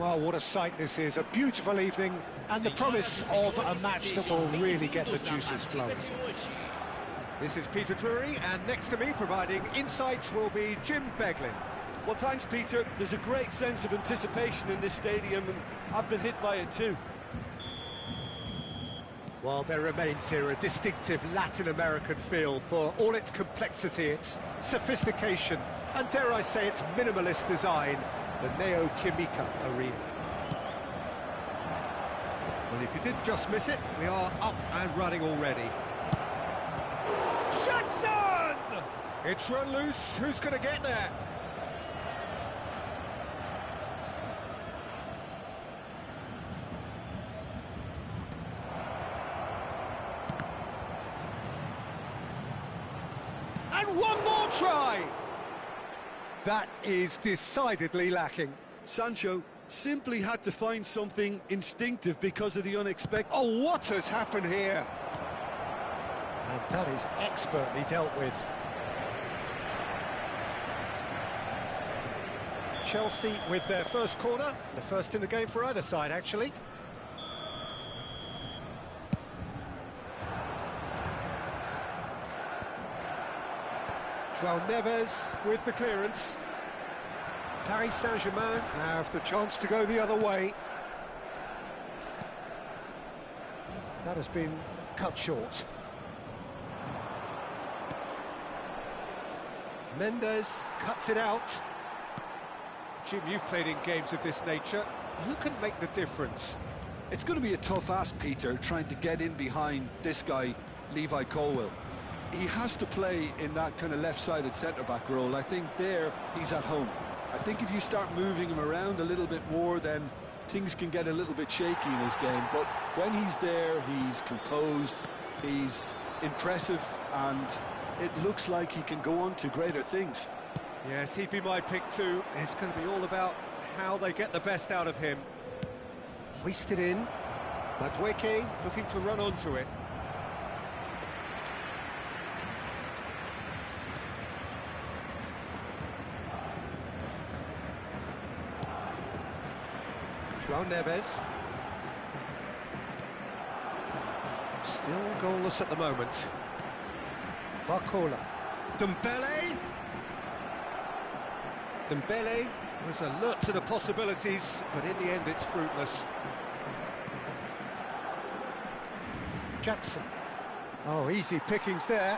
Oh, what a sight this is. A beautiful evening and the promise of a match that will really get the juices flowing. This is Peter Drury, and next to me providing insights will be Jim Beglin. Well, thanks, Peter. There's a great sense of anticipation in this stadium, and I've been hit by it too. Well, there remains here a distinctive Latin American feel for all its complexity, its sophistication, and dare I say its minimalist design, the Neo-Química Arena. Well, if you did just miss it, we are up and running already. Jackson! It's run loose, who's going to get there? And one more try! That is decidedly lacking. Sancho simply had to find something instinctive because of the unexpected. Oh, what has happened here? And that is expertly dealt with. Chelsea with their first corner, the first in the game for either side, actually. João Neves with the clearance. Paris Saint-Germain have the chance to go the other way. That has been cut short. Mendes cuts it out. Jim, you've played in games of this nature. Who can make the difference? It's going to be a tough ask, Peter, trying to get in behind this guy, Levi Colwill. He has to play in that kind of left-sided centre-back role. I think there he's at home. I think if you start moving him around a little bit more, then things can get a little bit shaky in his game. But when he's there, he's composed, he's impressive, and it looks like he can go on to greater things. Yes, he'd be my pick too. It's going to be all about how they get the best out of him. Hoisted in. Madueke looking to run onto it. João Neves. Still goalless at the moment. Barcola. Dembele. Dembele was alert to the possibilities, but in the end it's fruitless. Jackson. Oh, easy pickings there.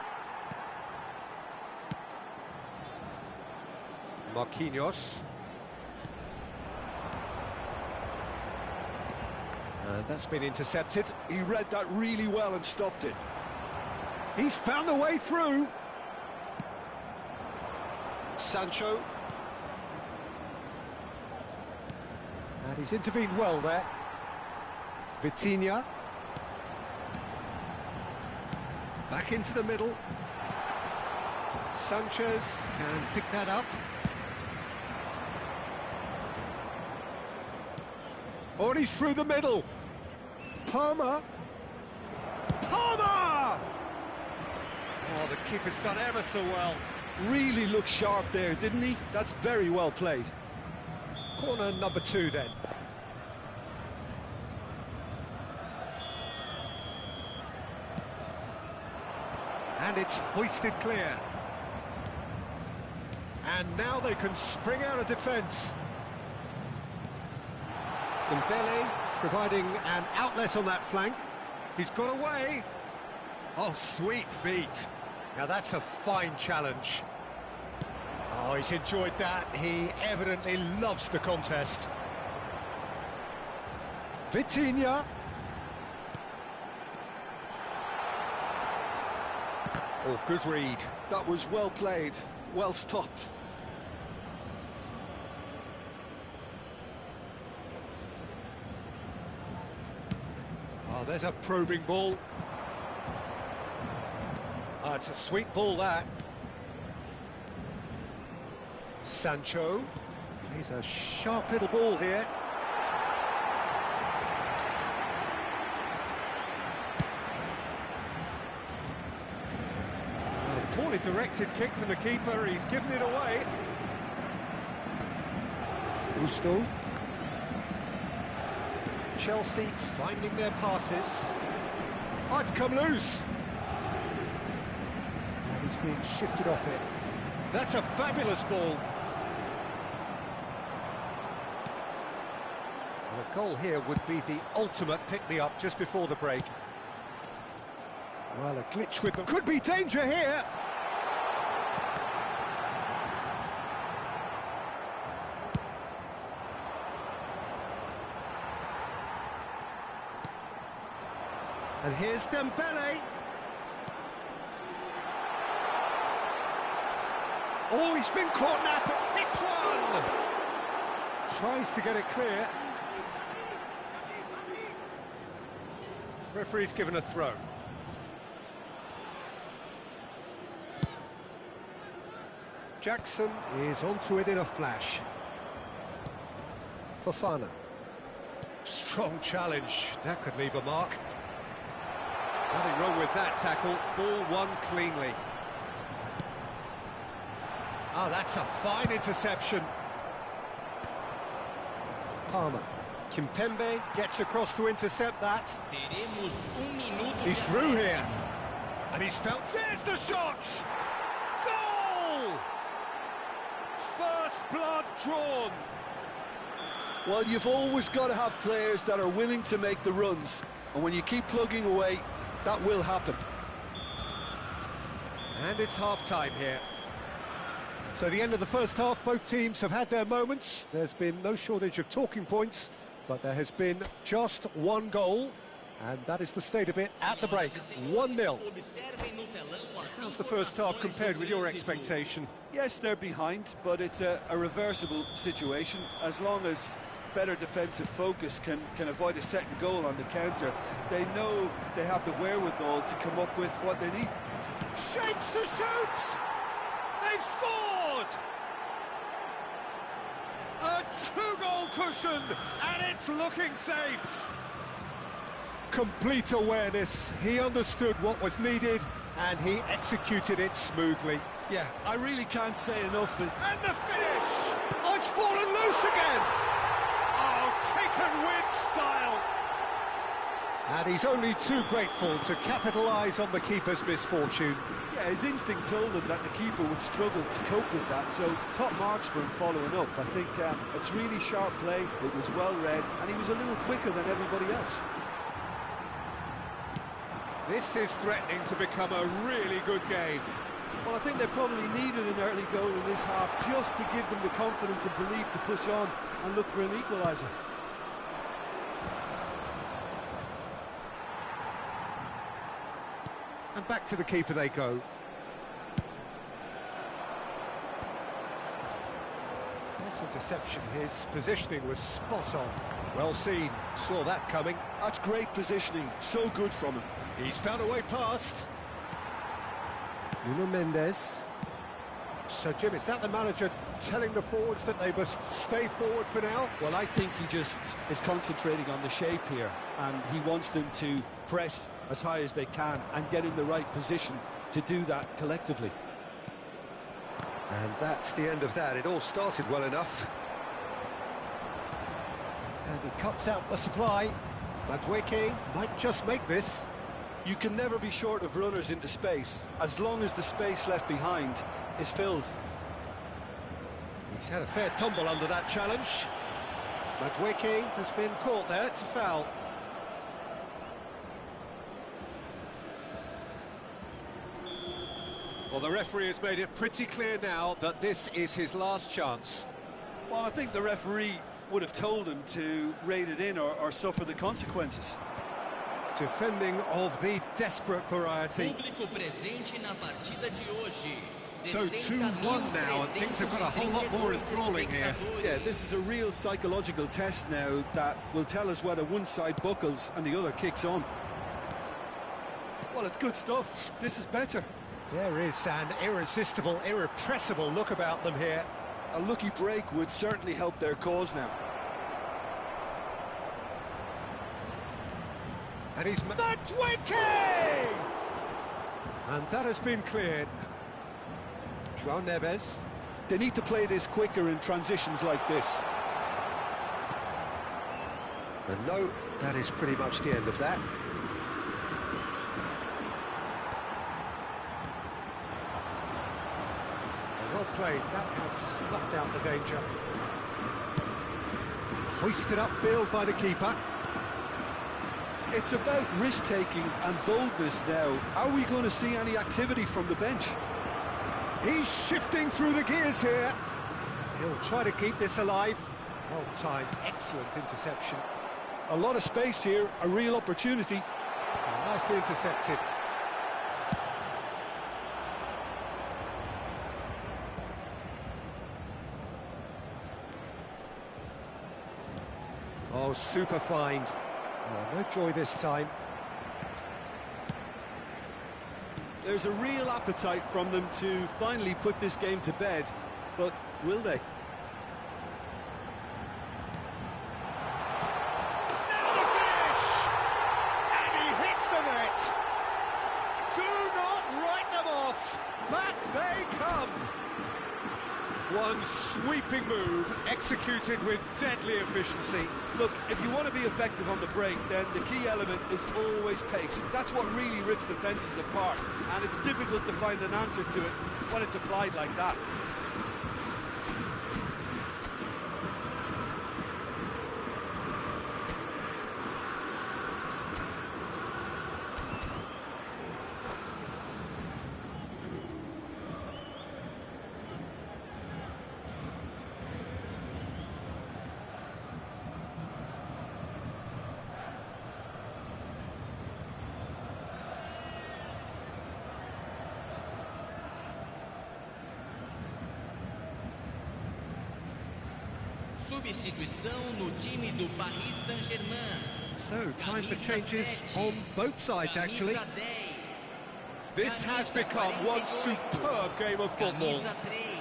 Marquinhos. And that's been intercepted. He read that really well and stopped it. He's found a way through. Sancho. And he's intervened well there. Vitinha. Back into the middle. Sanchez can pick that up. Oh, and he's through the middle. Palmer. Palmer! Oh, the keeper's done ever so well. Really looked sharp there, didn't he? That's very well played. Corner number 2 then. And it's hoisted clear. And now they can spring out of defence. Dembele providing an outlet on that flank. He's got away. Oh, sweet feet. Now that's a fine challenge. Oh, he's enjoyed that. He evidently loves the contest. Vitinha. Oh, good read. That was well played, well stopped. Oh, there's a probing ball. Oh, it's a sweet ball, that. Sancho. He's a sharp little ball here. A poorly directed kick from the keeper. He's given it away. Gusto. Chelsea finding their passes. Oh, it's come loose. And he's being shifted off it. That's a fabulous ball. And a goal here would be the ultimate pick-me-up just before the break. Well, a glitch with them. Could be danger here. And here's Dembele. Oh, he's been caught napping. Hits one! Tries to get it clear. Referee's given a throw. Jackson is onto it in a flash. Fofana. Strong challenge. That could leave a mark. Nothing wrong with that tackle. Ball won cleanly. Ah, that's a fine interception. Palmer. Kimpembe gets across to intercept that. He's through here. And he's felt... There's the shot! Goal! First blood drawn. Well, you've always got to have players that are willing to make the runs. And when you keep plugging away, that will happen. And it's half-time here. So the end of the first half, both teams have had their moments. There's been no shortage of talking points, but there has been just one goal, and that is the state of it at the break. 1-0. How's the first half compared with your expectation? Yes, they're behind, but it's a reversible situation. As long as better defensive focus can avoid a second goal on the counter, they know they have the wherewithal to come up with what they need. Shapes to shoot! They've scored! A two-goal cushion, and it's looking safe. Complete awareness. He understood what was needed, and he executed it smoothly. Yeah, I really can't say enough. And the finish! Oh, it's fallen loose again! Oh, taken with style! And he's only too grateful to capitalise on the keeper's misfortune. Yeah, his instinct told him that the keeper would struggle to cope with that, so top marks for him following up. I think it's really sharp play, it was well read, and he was a little quicker than everybody else. This is threatening to become a really good game. Well, I think they probably needed an early goal in this half just to give them the confidence and belief to push on and look for an equaliser. And back to the keeper they go. Nice interception. His positioning was spot on. Well seen. Saw that coming. That's great positioning. So good from him. He's found a way past. Nuno Mendes. So, Jim, is that the manager telling the forwards that they must stay forward for now? Well, I think he just is concentrating on the shape here, and he wants them to press as high as they can and get in the right position to do that collectively. And that's the end of that. It all started well enough. And he cuts out the supply. Madueke might just make this. You can never be short of runners into space, as long as the space left behind is filled. He's had a fair tumble under that challenge. Madueke has been caught there. It's a foul. Well, the referee has made it pretty clear now that this is his last chance. Well, I think the referee would have told him to rein it in or suffer the consequences. Defending of the desperate variety. So 2-1 now, and things have got a whole lot more enthralling here. Yeah, this is a real psychological test now that will tell us whether one side buckles and the other kicks on. Well, it's good stuff. This is better. There is an irresistible, irrepressible look about them here. A lucky break would certainly help their cause now. And he's... Madueke! And that has been cleared. João Neves. They need to play this quicker in transitions like this. And no, that is pretty much the end of that. Well played, that has snuffed out the danger. Hoisted upfield by the keeper. It's about risk-taking and boldness now. Are we going to see any activity from the bench? He's shifting through the gears here. He'll try to keep this alive. Well timed, excellent interception. A lot of space here, a real opportunity. Nicely intercepted. Oh, super find. Oh, no joy this time. There's a real appetite from them to finally put this game to bed, but will they? Now the finish! And he hits the net! Do not write them off! Back they come! One sweeping move, executed with deadly efficiency. Look, if you want to be effective on the break, then the key element is always pace. That's what really rips defences apart, and it's difficult to find an answer to it when it's applied like that. Substituição no time do Paris Saint-Germain. So, time for changes on both sides, actually. This has become one superb game of football.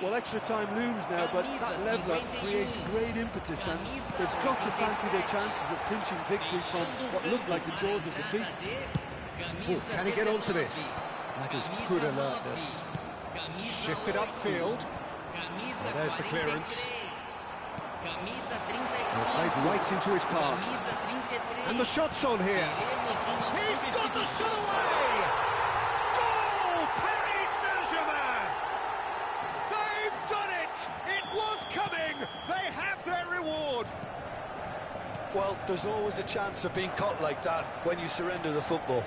Well, extra time looms now, but that leveller creates great impetus, and they've got to fancy their chances of pinching victory from what looked like the jaws of defeat. Oh, can he get onto this? That is good alertness. Shifted upfield. Well, there's the clearance. Played right into his path. And the shot's on here. He's got the shot away! Goal! Paris Saint-Germain! They've done it! It was coming! They have their reward! Well, there's always a chance of being caught like that when you surrender the football.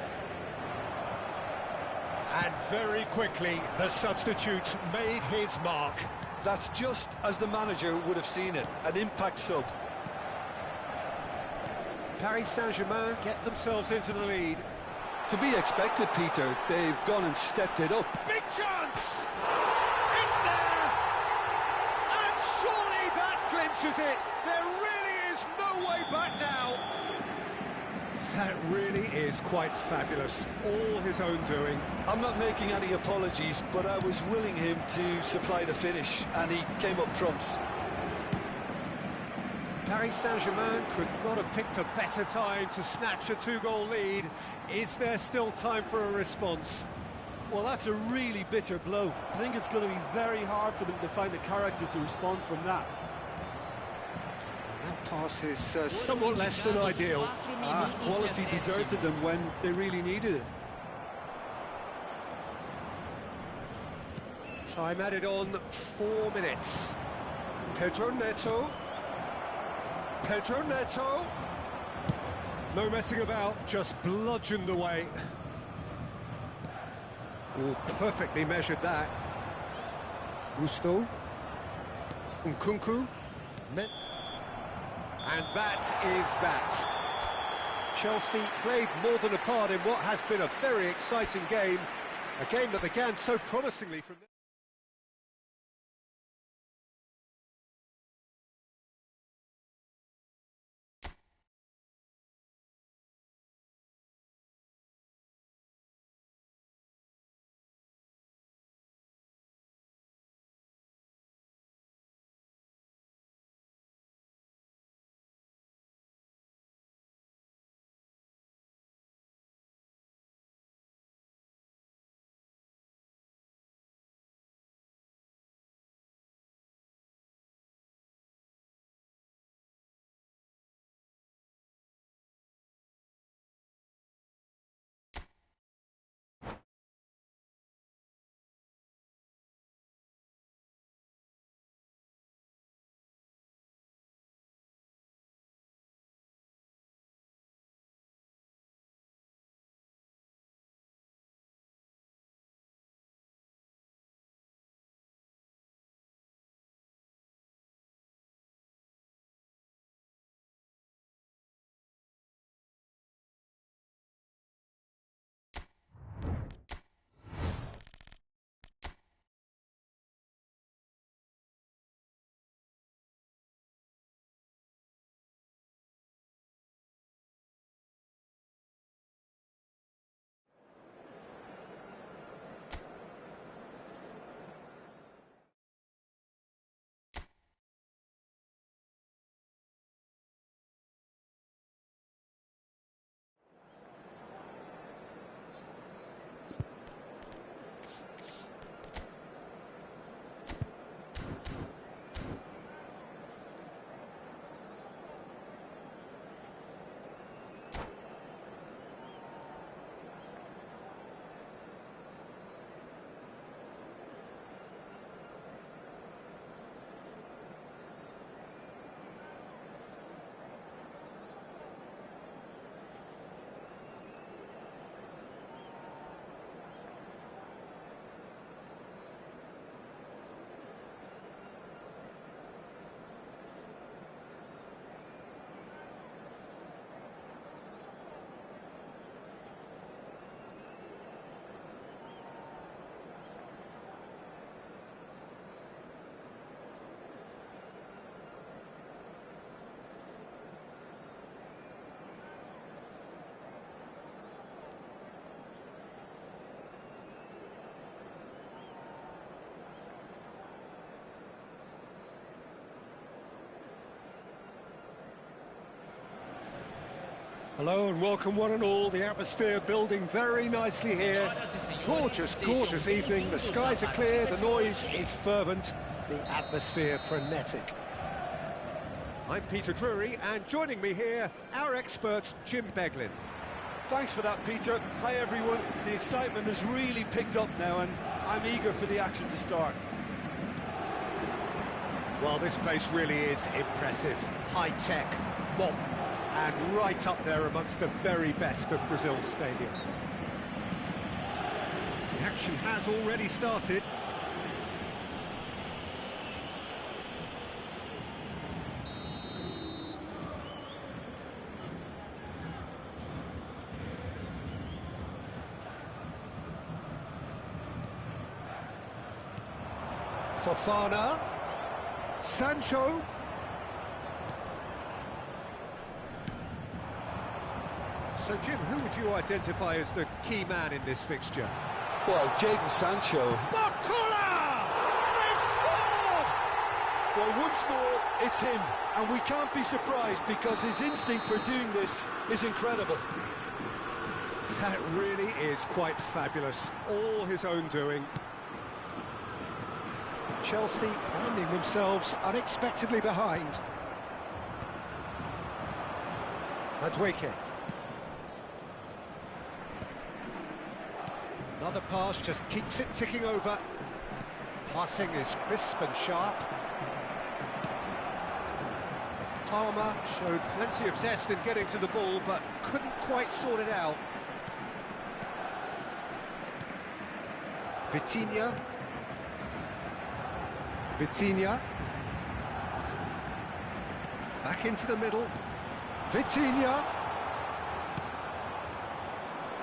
And very quickly, the substitute made his mark. That's just as the manager would have seen it, an impact sub. Paris Saint-Germain get themselves into the lead. To be expected, Peter. They've gone and stepped it up. Big chance! It's there! And surely that clinches it! There really is no way back now! That really is quite fabulous. All his own doing. I'm not making any apologies, but I was willing him to supply the finish, and he came up trumps. Paris Saint-Germain could not have picked a better time to snatch a two-goal lead. Is there still time for a response? Well, that's a really bitter blow. I think it's going to be very hard for them to find the character to respond from that. That pass is somewhat less than ideal. Quality deserted them when they really needed it. Time added on, 4 minutes. Pedro Neto. Pedro Neto. No messing about, just bludgeoned away. Oh, perfectly measured that. Gusto. Nkunku. And that is that. Chelsea played more than a part in what has been a very exciting game. A game that began so promisingly from... Hello and welcome one and all. The atmosphere building very nicely here. Gorgeous, gorgeous evening. The skies are clear, the noise is fervent, the atmosphere frenetic. I'm Peter Drury, and joining me here, our expert, Jim Beglin. Thanks for that, Peter. Hi, everyone. The excitement has really picked up now, and I'm eager for the action to start. Well, this place really is impressive. High-tech, modern, and right up there amongst the very best of Brazil's stadium. The action has already started. Fofana, Sancho. So, Jim, who would you identify as the key man in this fixture? Well, Jadon Sancho. Bakula! They've scored! Well, once more, it's him, and we can't be surprised because his instinct for doing this is incredible. That really is quite fabulous. All his own doing. Chelsea finding themselves unexpectedly behind. Madueke. Another pass just keeps it ticking over. Passing is crisp and sharp. Palmer showed plenty of zest in getting to the ball, but couldn't quite sort it out. Vitinha. Back into the middle. Vitinha.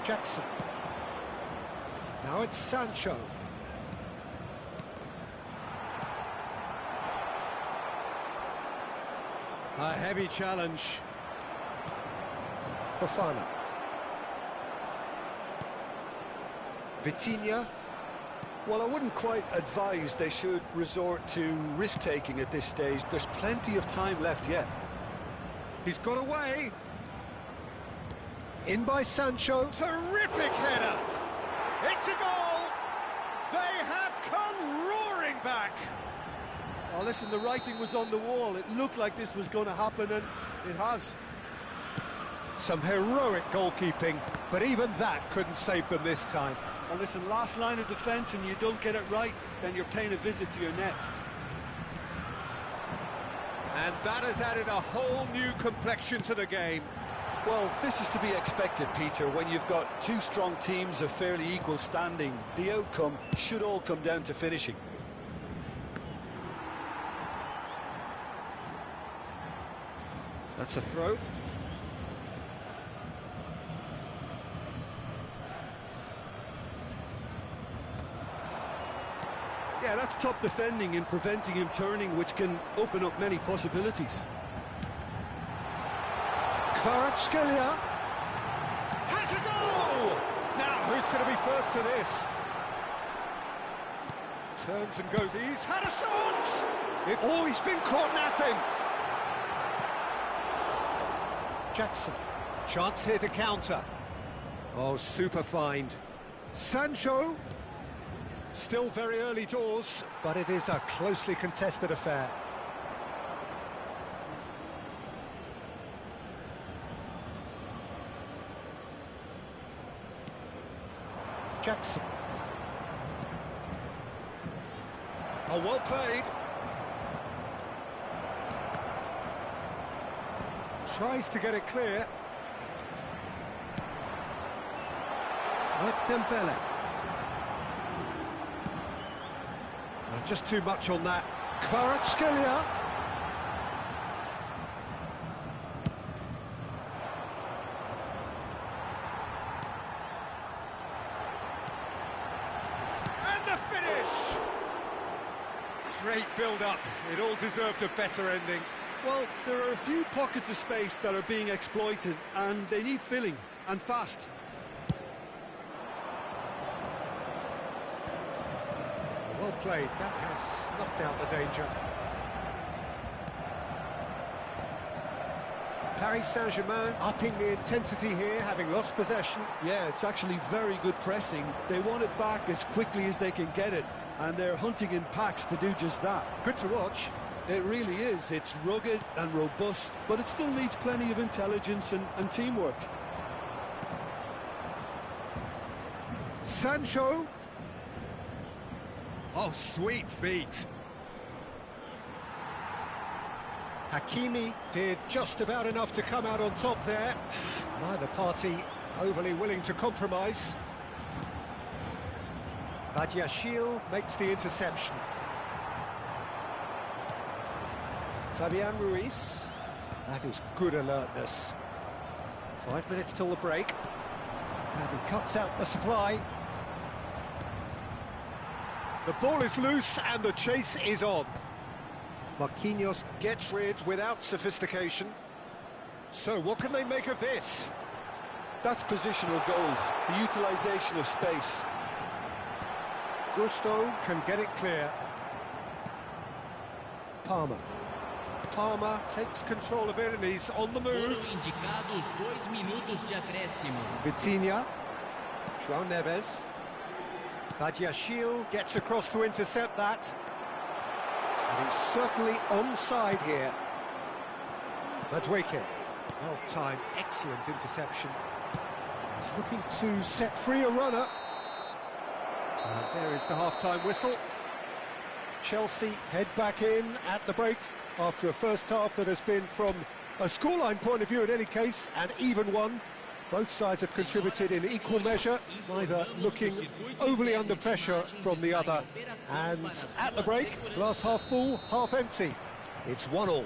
Jackson. Now it's Sancho. A heavy challenge. Fofana. Vitinha. Well, I wouldn't quite advise they should resort to risk-taking at this stage. There's plenty of time left yet. He's got away. In by Sancho. Terrific header. It's a goal. They have come roaring back. Oh, listen, the writing was on the wall. It looked like this was going to happen, and it has. Some heroic goalkeeping, but even that couldn't save them this time. Well, listen, last line of defence and you don't get it right, then you're paying a visit to your net. And that has added a whole new complexion to the game. Well, this is to be expected, Peter. When you've got two strong teams of fairly equal standing, the outcome should all come down to finishing. That's a throw. Yeah, that's top defending and preventing him turning, which can open up many possibilities. Kvaratskhelia has a goal! Now, who's going to be first to this? Turns and goes. He's had a shot! Oh, he's been caught napping! Jackson. Chance here to counter. Oh, super find. Sancho. Still very early doors, but it is a closely contested affair. Jackson. Oh, well played. Tries to get it clear. Oh, it's Dembele. Just too much on that. Kvaratskhelia. And the finish! Great build-up. It all deserved a better ending. Well, there are a few pockets of space that are being exploited, and they need filling, and fast. Well played. That has snuffed out the danger. Paris Saint-Germain upping the intensity here, having lost possession. Yeah, it's actually very good pressing. They want it back as quickly as they can get it, and they're hunting in packs to do just that. Good to watch. It really is. It's rugged and robust, but it still needs plenty of intelligence and teamwork. Sancho. Oh, sweet feet. Hakimi did just about enough to come out on top there. Neither party overly willing to compromise. Badiashile makes the interception. Fabian Ruiz. That is good alertness. 5 minutes till the break. And he cuts out the supply. The ball is loose and the chase is on. Marquinhos gets rid without sophistication. So what can they make of this? That's positional goal, the utilisation of space. Gusto can get it clear. Palmer. Palmer takes control of it and he's on the move. Foram indicados 2 minutos de acréscimo. Vitinha. João Neves. Badiashile gets across to intercept that. And he's certainly onside here. Madueke. Well-timed, excellent interception. He's looking to set free a runner. And there is the half-time whistle. Chelsea head back in at the break after a first half that has been, from a scoreline point of view in any case, an even one. Both sides have contributed in equal measure, neither looking overly under pressure from the other. And at the break, glass half full, half empty. It's 1-1.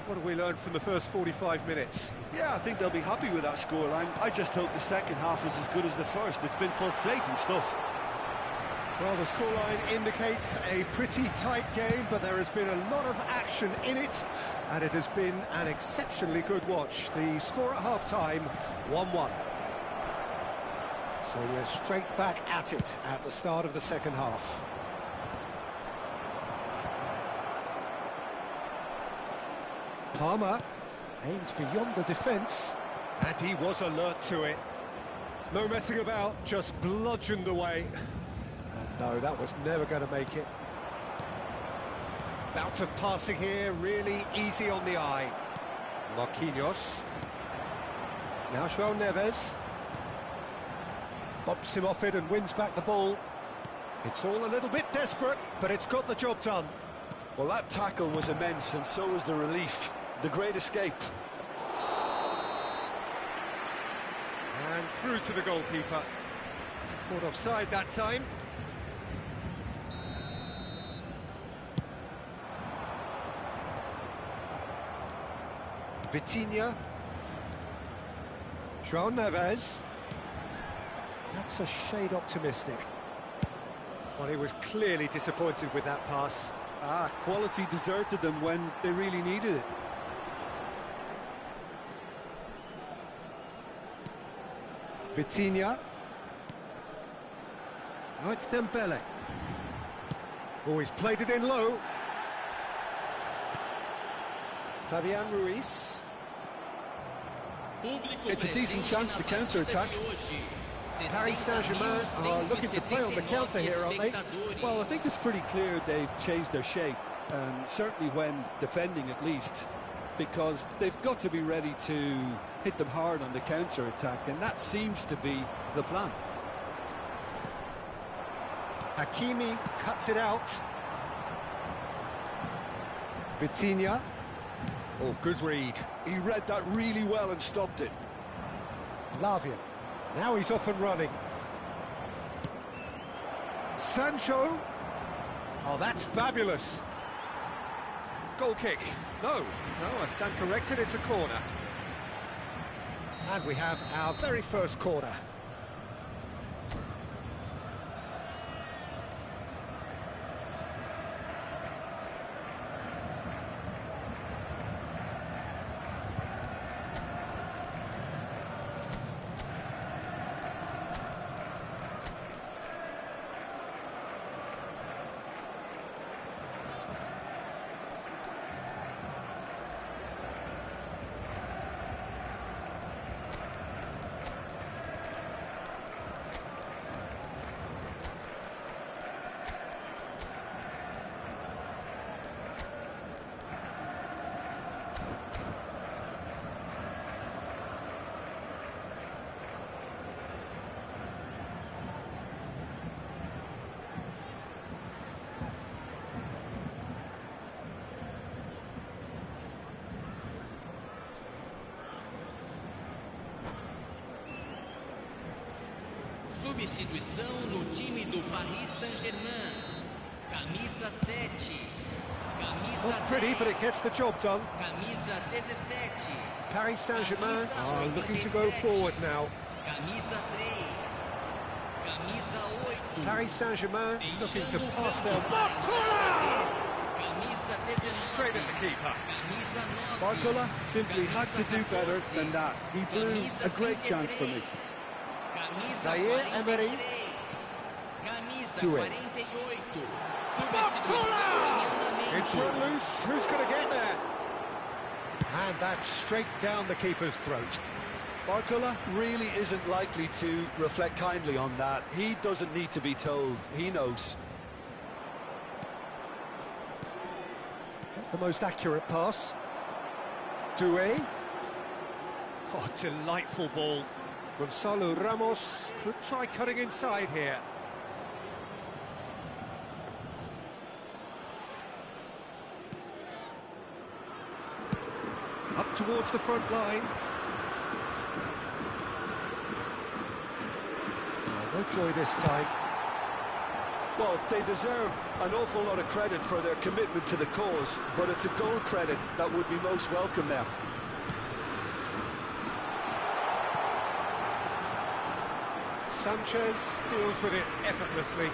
What have we learned from the first 45 minutes? Yeah, I think they'll be happy with that scoreline. I just hope the second half is as good as the first. It's been pulsating stuff. Well, the scoreline indicates a pretty tight game, but there has been a lot of action in it, and it has been an exceptionally good watch. The score at half-time, 1-1. So we're straight back at it at the start of the second half. Palmer aims beyond the defence, and he was alert to it. No messing about, just bludgeoned away. And no, that was never going to make it. Bout of passing here, really easy on the eye. Marquinhos. Now João Neves. Bumps him off it and wins back the ball. It's all a little bit desperate, but it's got the job done. Well, that tackle was immense, and so was the relief. The great escape. And through to the goalkeeper. Caught offside that time. Vitinha. João Neves. That's a shade optimistic. Well, he was clearly disappointed with that pass. Quality deserted them when they really needed it. Vitinha. Now it's Dembele. Oh, he's played it in low. Fabian Ruiz. It's a decent chance to counter-attack. Paris Saint-Germain are looking to play on the counter here, aren't they? Well, I think it's pretty clear they've changed their shape, certainly when defending at least, because they've got to be ready to hit them hard on the counter-attack, and that seems to be the plan. Hakimi cuts it out. Vitinha. Oh, good read. He read that really well and stopped it. Lavia. Now he's off and running. Sancho. Oh, that's fabulous. Goal kick. No, I stand corrected, it's a corner. And we have our very first corner. Substituição no time do Paris Saint-Germain. Camisa 7. Camisa Not pretty, 10. but it gets the job done. Camisa 17. Paris Saint-Germain are looking to go forward now. Camisa 3. Camisa 8. Paris Saint-Germain looking to pass their... Barcola! Camisa 19. Straight at the keeper. Camisa 9. Barcola simply had to do better than that. He blew a great chance for me. Camisa Zaire Emery. 43. Camisa Doué. 48. Barcola! It's run loose. Who's going to get there? And that's straight down the keeper's throat. Barcola really isn't likely to reflect kindly on that. He doesn't need to be told. He knows. Not the most accurate pass. Doué. Oh, delightful ball. Gonzalo Ramos could try cutting inside here. Up towards the front line. Oh, no joy this time. Well, they deserve an awful lot of credit for their commitment to the cause, but it's a goal credit that would be most welcome now. Sanchez deals with it effortlessly.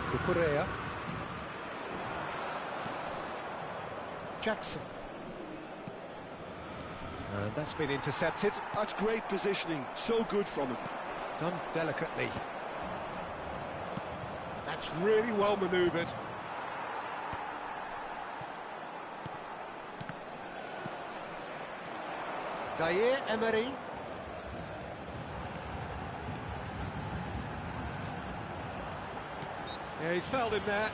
Cucurella. Jackson. And that's been intercepted. That's great positioning, so good from him. Done delicately. That's really well manoeuvred. Zaire Emery. Yeah, he's fouled him there.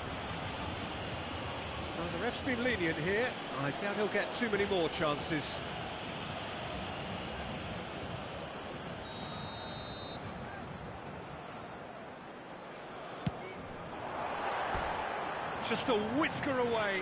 Well, the ref's been lenient here. I doubt he'll get too many more chances. Just a whisker away.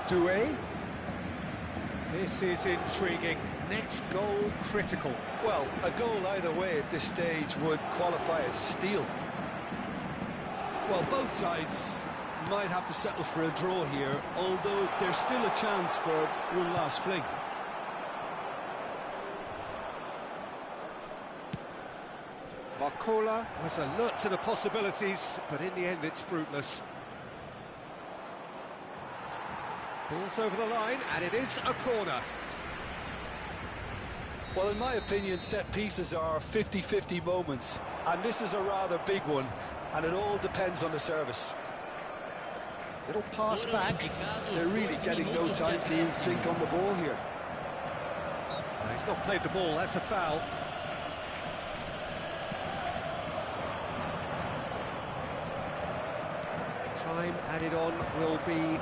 Doué. This is intriguing. Next goal critical. Well, a goal either way at this stage would qualify as a steal. Well, both sides might have to settle for a draw here, although there's still a chance for one last fling. Barcola was alert to the possibilities, but in the end it's fruitless. Ball's over the line, and it is a corner. Well, in my opinion, set pieces are 50-50 moments, and this is a rather big one, and it all depends on the service. Little pass back. They're really getting no time to think on the ball here. No, he's not played the ball, that's a foul. Time added on will be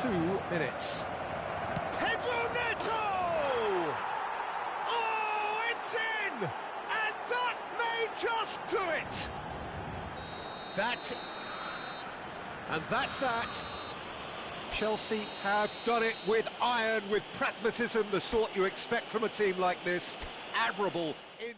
2 minutes. Pedro Neto! Oh, it's in! And that may just do it! That's that. Chelsea have done it with iron, with pragmatism, the sort you expect from a team like this. Admirable in...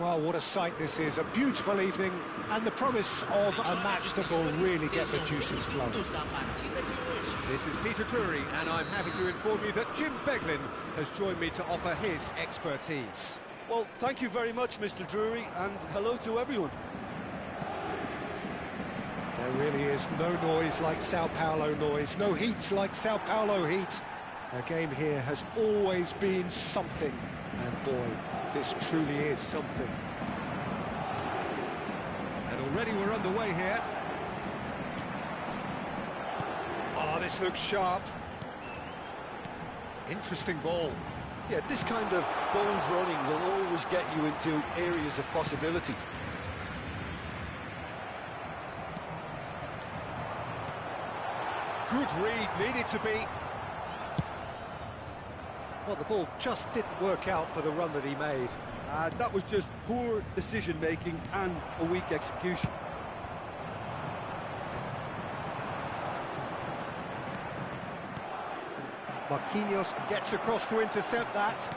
Well, what a sight this is. A beautiful evening and the promise of a match that will really get the juices flowing. This is Peter Drury, and I'm happy to inform you that Jim Beglin has joined me to offer his expertise. Well, thank you very much, Mr. Drury, and hello to everyone. There really is no noise like Sao Paulo noise, no heat like Sao Paulo heat. The game here has always been something, and boy, this truly is something. And already we're underway here. Oh, this looks sharp. Interesting ball. Yeah, this kind of bold running will always get you into areas of possibility. Good read, needed to be. Well, the ball just didn't work out for the run that he made. That was just poor decision-making and a weak execution. Marquinhos gets across to intercept that.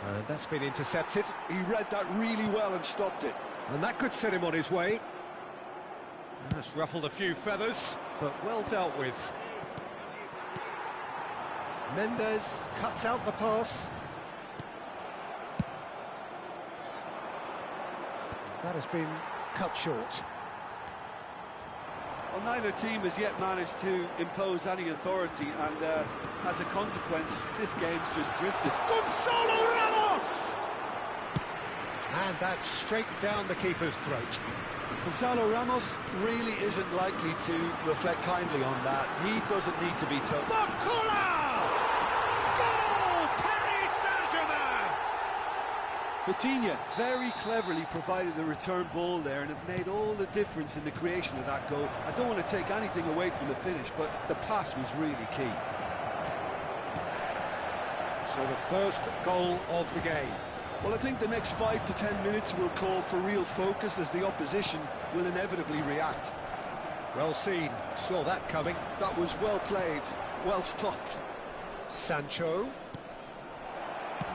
And that's been intercepted. He read that really well and stopped it. And that could set him on his way. That's ruffled a few feathers, but well dealt with. Mendes cuts out the pass. That has been cut short. Well, neither team has yet managed to impose any authority, and as a consequence, this game's just drifted. Gonzalo Ramos! And that's straight down the keeper's throat. Gonzalo Ramos really isn't likely to reflect kindly on that. He doesn't need to be told. Bakula! Goal! Paris Saint-Germain! Vitinha very cleverly provided the return ball there, and it made all the difference in the creation of that goal. I don't want to take anything away from the finish, but the pass was really key. So the first goal of the game. Well, I think the next 5 to 10 minutes will call for real focus, as the opposition will inevitably react. Well seen, saw that coming. That was well played, well stopped. Sancho.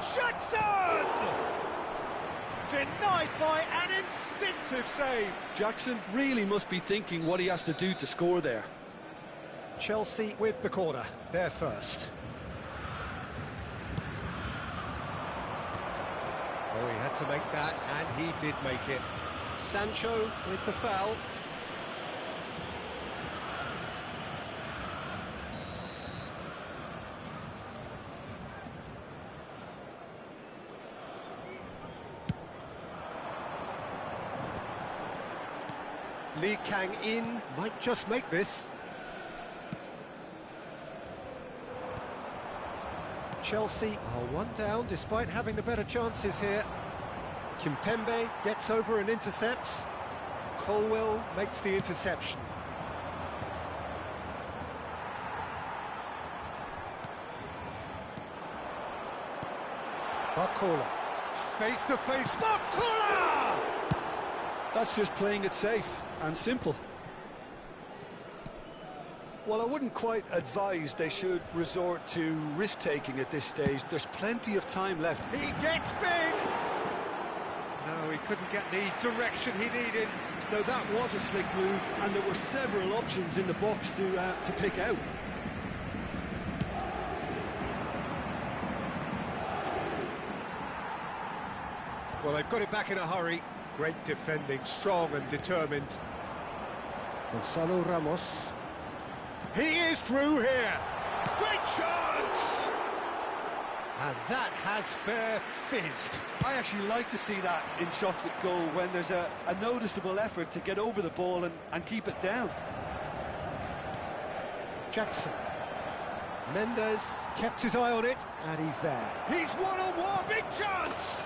Jackson! Denied by an instinctive save. Jackson really must be thinking what he has to do to score there. Chelsea with the corner, they're first. Oh, he had to make that, and he did make it. Sancho with the foul. Lee Kang-in might just make this. Chelsea are one down despite having the better chances here. Kimpembe gets over and intercepts. Colwell makes the interception. Bakula. Face to face. Bakula! That's just playing it safe and simple. Well, I wouldn't quite advise they should resort to risk-taking at this stage. There's plenty of time left. He gets big! No, he couldn't get the direction he needed. No, that was a slick move, and there were several options in the box to pick out. Well, they've got it back in a hurry. Great defending, strong and determined. Gonzalo Ramos. He is through here. Great chance! And that has fair fizzed. I actually like to see that in shots at goal, when there's a noticeable effort to get over the ball and keep it down. Jackson. Mendes kept his eye on it, and he's there. He's one-on-one, big chance!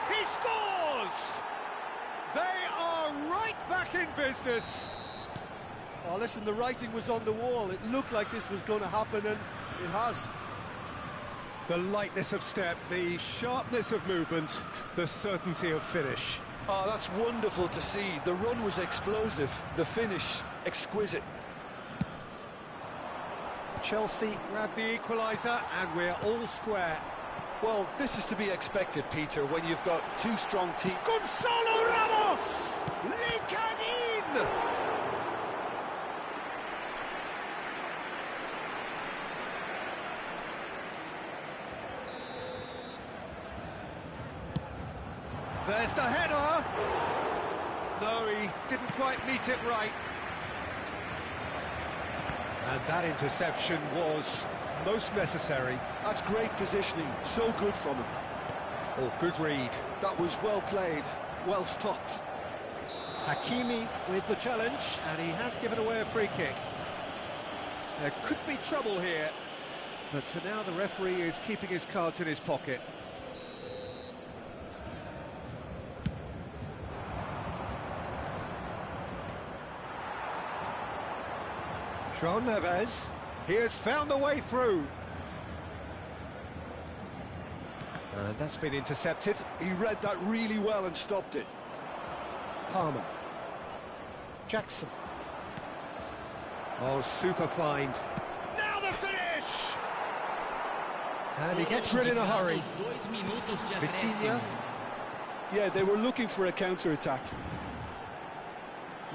He scores! They are right back in business. Oh, listen, the writing was on the wall. It looked like this was going to happen, and it has. The lightness of step, the sharpness of movement, the certainty of finish. Oh, that's wonderful to see. The run was explosive, the finish exquisite. Chelsea grab the equaliser and we're all square. Well, this is to be expected, Peter, when you've got two strong teams. Gonzalo Ramos! Leaking in! There's the header! No, he didn't quite meet it right. And that interception was most necessary. That's great positioning, so good from him. Oh, good read. That was well played, well stopped. Hakimi with the challenge, and he has given away a free kick. There could be trouble here, but for now the referee is keeping his cards in his pocket. João Neves, he has found the way through. And that's been intercepted. He read that really well and stopped it. Palmer. Jackson. Oh, super find. Now the finish! And he gets rid in a hurry. Vitinha. Yeah, they were looking for a counter-attack.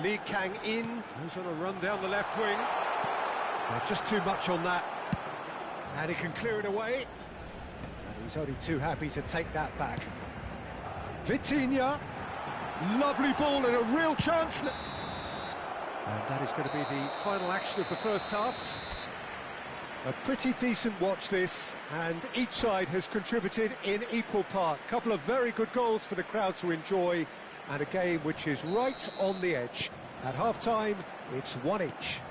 Lee Kang-in goes on a run down the left wing. Just too much on that. And he can clear it away. And he's only too happy to take that back. Vitinha. Lovely ball and a real chance. And that is going to be the final action of the first half. A pretty decent watch this, and each side has contributed in equal part. A couple of very good goals for the crowd to enjoy, and a game which is right on the edge. At half-time, it's 1 each.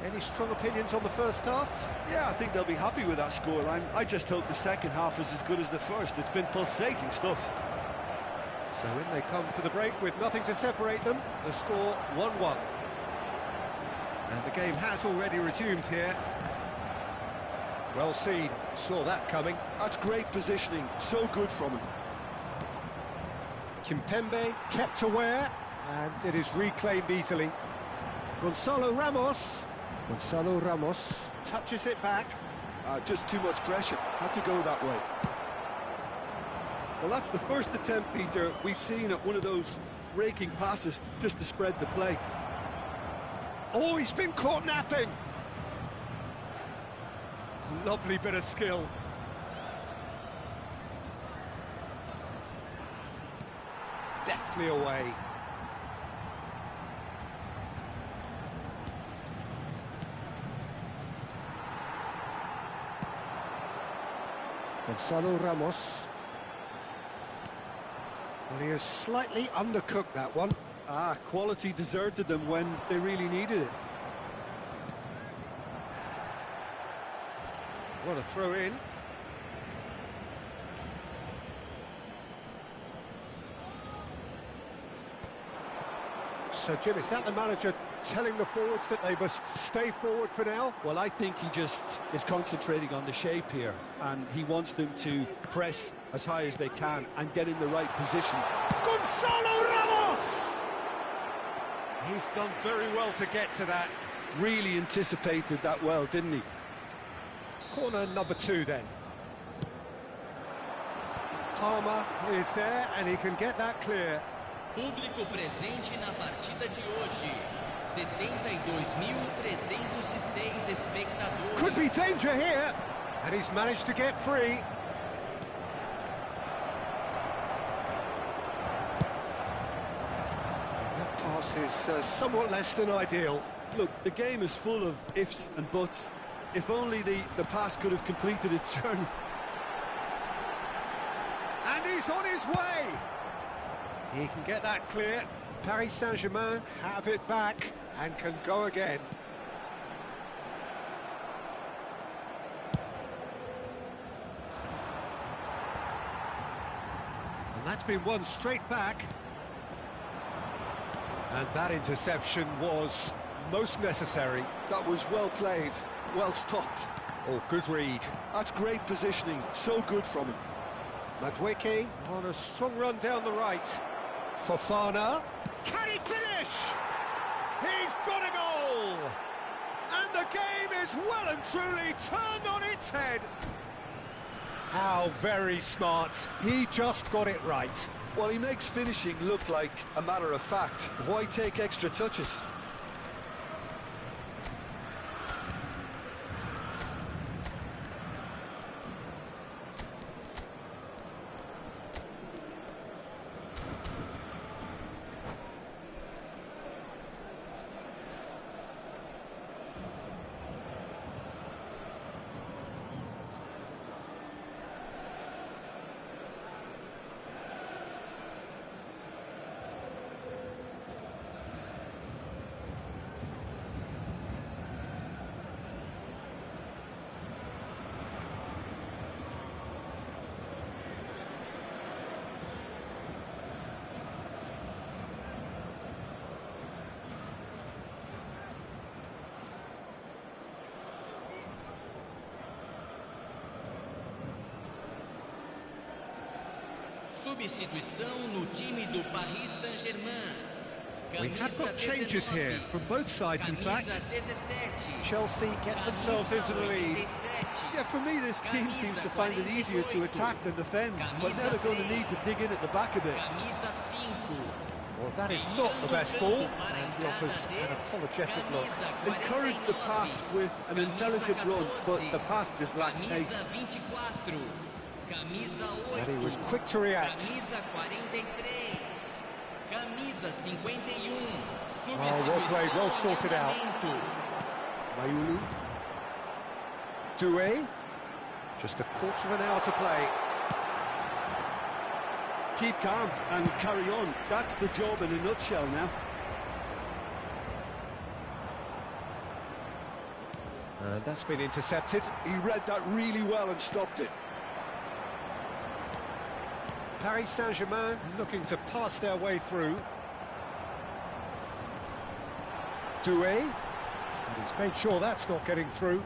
Any strong opinions on the first half? Yeah, I think they'll be happy with that scoreline. I just hope the second half is as good as the first. It's been pulsating stuff. So in they come for the break with nothing to separate them. The score 1-1. And the game has already resumed here. Well seen, saw that coming. That's great positioning, so good from him. Kimpembe kept aware, and it is reclaimed easily. Gonzalo Ramos touches it back. Just too much pressure, had to go that way. Well, that's the first attempt, Peter, we've seen at one of those raking passes just to spread the play. Oh, he's been caught napping. Lovely bit of skill. Deftly away. Gonzalo Ramos. Well, he has slightly undercooked that one. Quality deserted them when they really needed it. What a throw in. So, Jim, is that the manager telling the forwards that they must stay forward for now? Well, I think he just is concentrating on the shape here, and he wants them to press as high as they can and get in the right position. Gonzalo Ramos! He's done very well to get to that. Really anticipated that well, didn't he? Corner number 2 then. Palmer is there and he can get that clear. Público presente na partida de hoje. 72.306 espectadores. Could be danger here, and he's managed to get free. That pass is somewhat less than ideal. Look, the game is full of ifs and buts. If only the pass could have completed its journey. And he's on his way. He can get that clear. Paris Saint-Germain have it back and can go again. And that's been won straight back. And that interception was most necessary. That was well played, well stopped. Oh, good read. That's great positioning, so good from him. Madwicki on a strong run down the right. Fofana. Can he finish? He's got a goal! And the game is well and truly turned on its head. How very smart. He just got it right. Well, he makes finishing look like a matter of fact. Why take extra touches? Substituição no time do Paris Saint-Germain. We have got changes here, from both sides in fact. Chelsea get themselves into the lead. Yeah, for me this team seems to find it easier to attack than defend, but now they're going to need to dig in at the back a bit. Well, that is not the best ball, and he offers an apologetic look. Encourage the pass with an intelligent run, but the pass just lacked pace. And he was quick to react. Oh, well played, well sorted out. Mayulu. Doué. Just a quarter of an hour to play. Keep calm and carry on. That's the job in a nutshell now. And that's been intercepted. He read that really well and stopped it. Paris Saint-Germain looking to pass their way through. Doué. And he's made sure that's not getting through.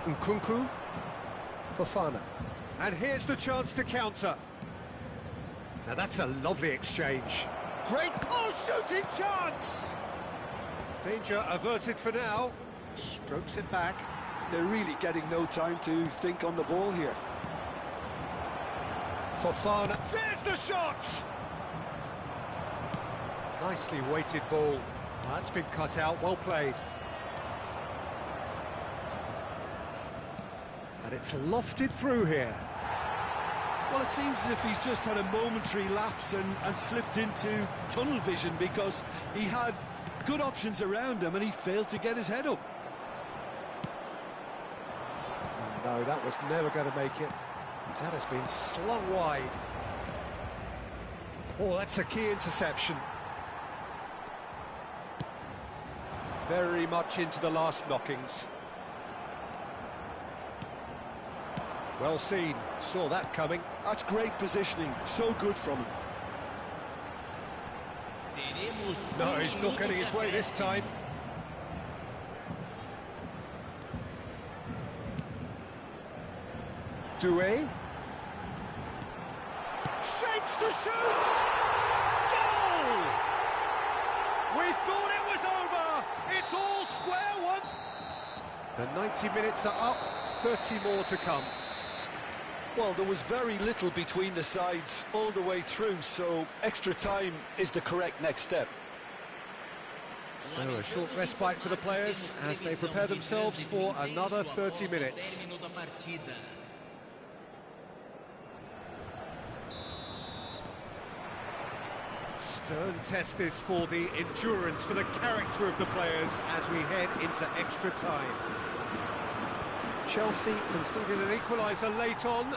Nkunku. Fofana. And here's the chance to counter. Now that's a lovely exchange. Great, shooting chance! Danger averted for now. Strokes it back. They're really getting no time to think on the ball here. Fofana, there's the shot! Nicely weighted ball. That's been cut out, well played. And it's lofted through here. Well, it seems as if he's just had a momentary lapse and slipped into tunnel vision, because he had good options around him and he failed to get his head up. Oh, no, that was never going to make it. That has been slung wide. Oh, that's a key interception. Very much into the last knockings. Well seen, saw that coming. That's great positioning, so good from him. No, he's not getting his way this time. Doué. Shapes to shoot! Goal! We thought it was over! It's all square once. The 90 minutes are up, 30 more to come. Well, there was very little between the sides all the way through, so extra time is the correct next step. So a short respite for the players as they prepare themselves for another 30 minutes. Stern test this for the endurance, for the character of the players as we head into extra time. Chelsea conceded an equaliser late on.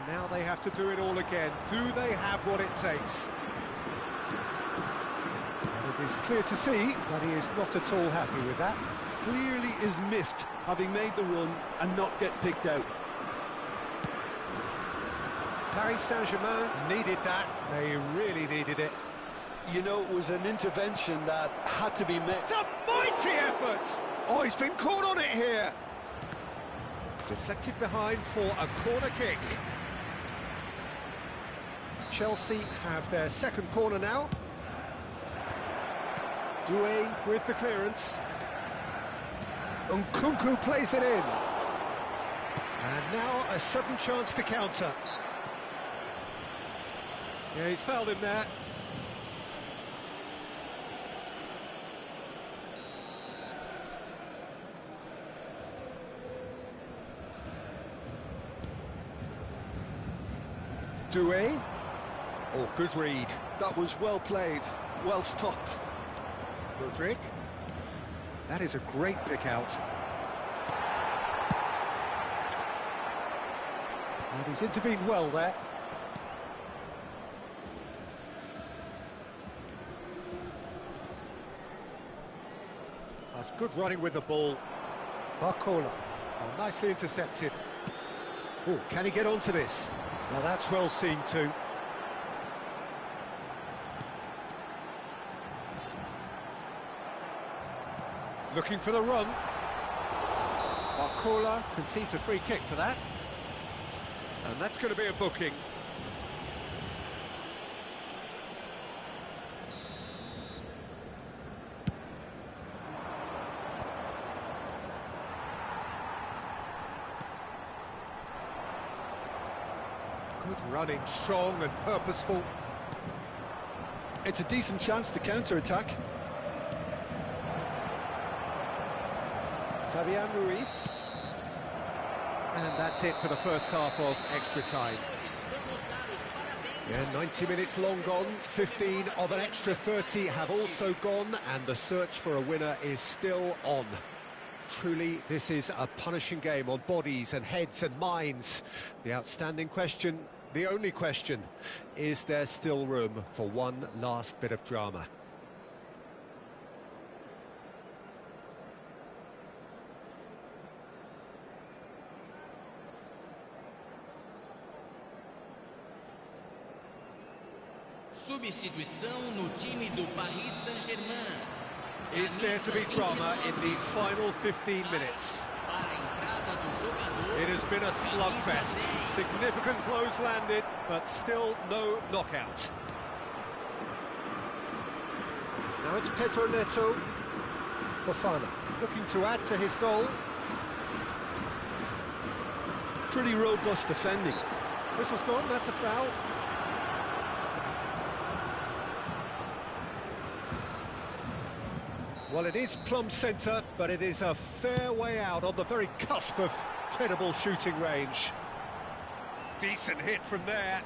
Now they have to do it all again. Do they have what it takes? And it is clear to see that he is not at all happy with that. Clearly is miffed, having made the run and not get picked out. Paris Saint-Germain needed that. They really needed it. You know, it was an intervention that had to be met. It's a mighty effort! Oh, he's been caught on it here. Deflected behind for a corner kick. Chelsea have their second corner now. Doué with the clearance. Nkunku plays it in. And now a sudden chance to counter. Yeah, he's fouled him there. Doué. Oh, good read. That was well played, well stopped. Rodrigue. That is a great pick out. And he's intervened well there. That's good running with the ball. Barcola. Oh, nicely intercepted. Oh, can he get onto this? Now that's well seen too. Looking for the run. Barcola concedes a free kick for that. And that's going to be a booking. Good running, strong and purposeful. It's a decent chance to counter-attack. Fabian Ruiz. And that's it for the first half of extra time. Yeah, 90 minutes long gone, 15 of an extra 30 have also gone, and the search for a winner is still on. Truly, this is a punishing game on bodies and heads and minds. The outstanding question, the only question, is there still room for one last bit of drama? Substituição no time do Paris Saint-Germain. Is there to be drama in these final 15 minutes? It has been a slugfest. Significant blows landed, but still no knockout. Now it's Pedro Neto. Fofana looking to add to his goal. Pretty robust defending. Whistle's gone, that's a foul. Well, it is plumb centre, but it is a fair way out on the very cusp of credible shooting range. Decent hit from there.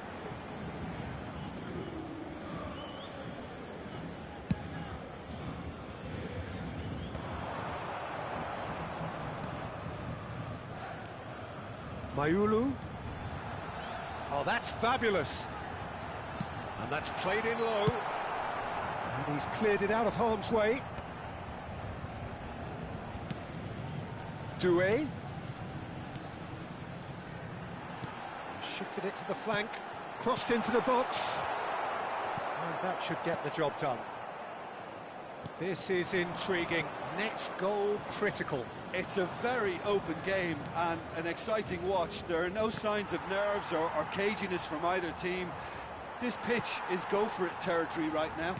Mayulu. Oh, that's fabulous. And that's played in low. And he's cleared it out of harm's way. Doué. Shifted it to the flank, crossed into the box. And that should get the job done. This is intriguing. Next goal critical. It's a very open game and an exciting watch. There are no signs of nerves or caginess from either team. This pitch is go-for-it territory right now.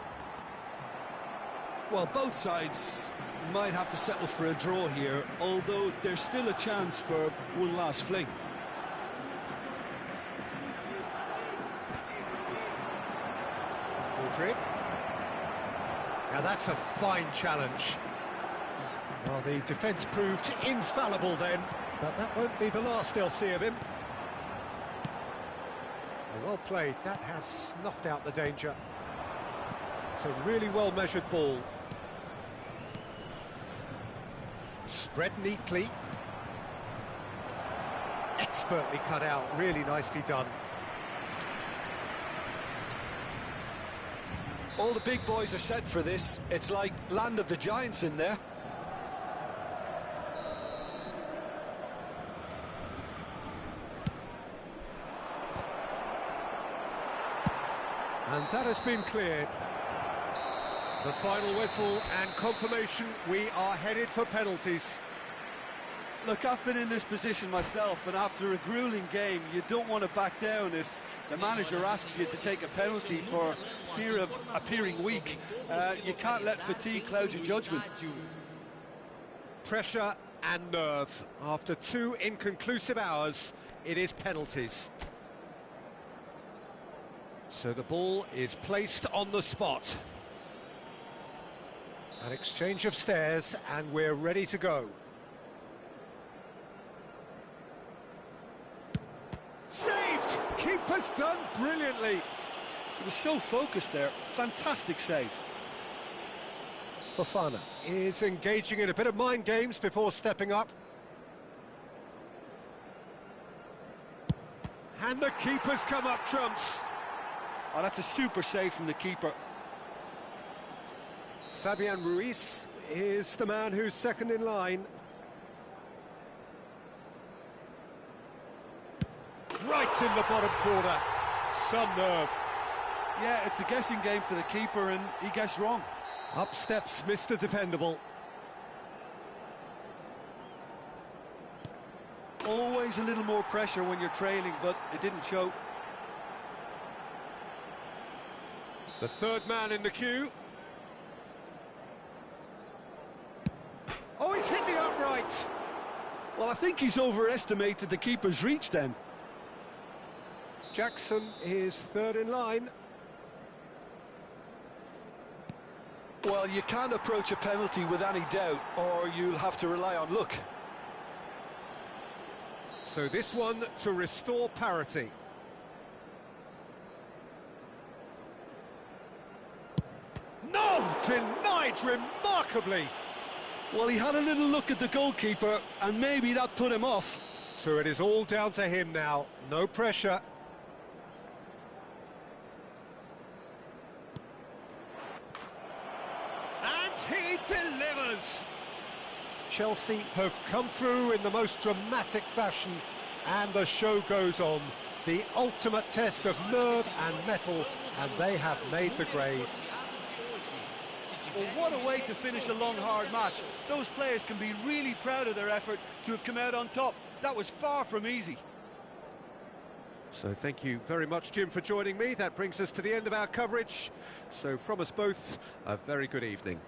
Well, both sides might have to settle for a draw here, although there's still a chance for one last fling. Rodrigue. Now that's a fine challenge. Well, the defence proved infallible then, but that won't be the last they'll see of him. Well played, that has snuffed out the danger. It's a really well-measured ball. Spread neatly. Expertly cut out, really nicely done. All the big boys are set for this. It's like land of the giants in there. And that has been cleared. The final whistle and confirmation we are headed for penalties. Look, I've been in this position myself, and after a grueling game, you don't want to back down if the manager asks you to take a penalty for fear of appearing weak. You can't let fatigue cloud your judgment. Pressure and nerve. After 2 inconclusive hours, it is penalties. So the ball is placed on the spot. An exchange of stares, and we're ready to go. Saved! Keeper's done brilliantly. He was so focused there. Fantastic save. Fofana is engaging in a bit of mind games before stepping up. And the keeper's come up trumps. Oh, that's a super save from the keeper. Fabian Ruiz is the man who's second in line. Right in the bottom corner. Some nerve. Yeah, it's a guessing game for the keeper, and he guessed wrong. Up steps Mr. Dependable. Always a little more pressure when you're trailing, but it didn't show. The third man in the queue. Oh, he's hit the upright. Well, I think he's overestimated the keeper's reach then. Jackson is third in line. Well, you can't approach a penalty with any doubt, or you'll have to rely on luck. So this one to restore parity. No! Denied remarkably! Well, he had a little look at the goalkeeper, and maybe that put him off. So it is all down to him now. No pressure. And he delivers! Chelsea have come through in the most dramatic fashion, and the show goes on. The ultimate test of nerve and mettle, and they have made the grade. Well, what a way to finish a long, hard match. Those players can be really proud of their effort to have come out on top. That was far from easy. So thank you very much, Jim, for joining me. That brings us to the end of our coverage. So from us both, a very good evening.